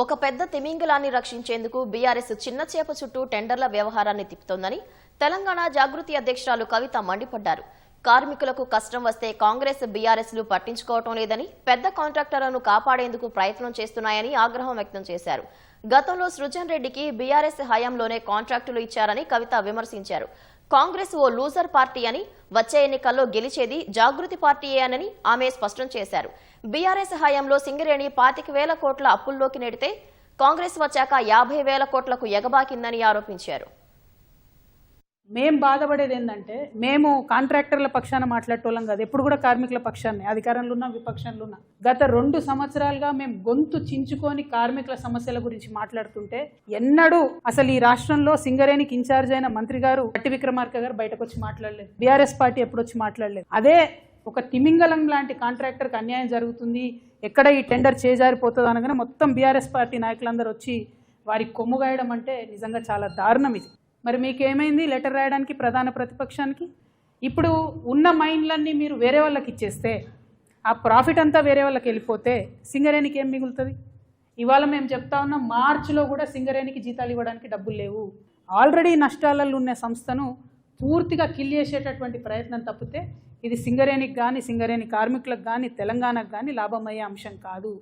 ఒక పెద్ద తిమింగలాన్ని రక్షించేందుకు బీఆర్ఎస్ చిన్న చేప చుట్టూ టెండర్ల వ్యవహారాన్ని తిప్పుతోందని తెలంగాణ జాగృతి అధ్యక్షురాలు కవిత మండిపడ్డారు. కార్మికులకు కష్టం వస్తే కాంగ్రెస్ బీఆర్ఎస్లు పట్టించుకోవటం లేదని, పెద్ద కాంట్రాక్టర్లను కాపాడేందుకు ప్రయత్నం చేస్తున్నాయని ఆగ్రహం వ్యక్తం చేశారు. గతంలో సృజన్ రెడ్డికి బీఆర్ఎస్ హయాంలోనే కాంట్రాక్టులు ఇచ్చారని కవిత విమర్శించారు. కాంగ్రెస్ ఓ లూజర్ పార్టీ అని, వచ్చే ఎన్నికల్లో గెలిచేది జాగృతి పార్టీయేనని ఆమె స్పష్టం చేశారు. బీఆర్ఎస్ హయాంలో సింగరేణి 25,000 కోట్ల అప్పుల్లోకి నెడితే కాంగ్రెస్ వచ్చాక 50,000 కోట్లకు ఎగబాకిందని ఆరోపించారు. మేం బాధపడేది ఏంటంటే, మేము కాంట్రాక్టర్ల పక్షాన మాట్లాడేటోళ్ళం కాదు, ఎప్పుడు కూడా కార్మికుల పక్షాన్ని, అధికారంలో ఉన్న విపక్షంలో ఉన్న. గత 2 సంవత్సరాలుగా మేము గొంతు చించుకొని కార్మికుల సమస్యల గురించి మాట్లాడుతుంటే ఎన్నడూ అసలు ఈ రాష్ట్రంలో సింగరేణికి ఇన్ఛార్జ్ అయిన మంత్రి గారు భట్టి విక్రమార్క గారు బయటకు వచ్చి మాట్లాడలేదు. బీఆర్ఎస్ పార్టీ ఎప్పుడు వచ్చి మాట్లాడలేదు. అదే ఒక తిమింగలం లాంటి కాంట్రాక్టర్కి అన్యాయం జరుగుతుంది, ఎక్కడ ఈ టెండర్ చేజారిపోతుంది అనగానే మొత్తం బీఆర్ఎస్ పార్టీ నాయకులందరూ వచ్చి వారి కొమ్ము గాయడం అంటే నిజంగా చాలా దారుణం ఇది. మరి మీకేమైంది లెటర్ రాయడానికి ప్రధాన ప్రతిపక్షానికి? ఇప్పుడు ఉన్న మైండ్లన్నీ మీరు వేరే వాళ్ళకి ఇచ్చేస్తే, ఆ ప్రాఫిట్ అంతా వేరే వాళ్ళకి వెళ్ళిపోతే సింగరేణికి ఏం మిగులుతుంది? ఇవాళ మేము చెప్తా ఉన్నాం, మార్చిలో కూడా సింగరేణికి జీతాలు ఇవ్వడానికి డబ్బులు లేవు. ఆల్రెడీ నష్టాలలో ఉన్న సంస్థను పూర్తిగా కిల్ చేసేటటువంటి ప్రయత్నం తప్పితే ఇది సింగరేణికి కానీ, సింగరేణి కార్మికులకు కానీ, తెలంగాణకు కానీ లాభమయ్యే అంశం కాదు.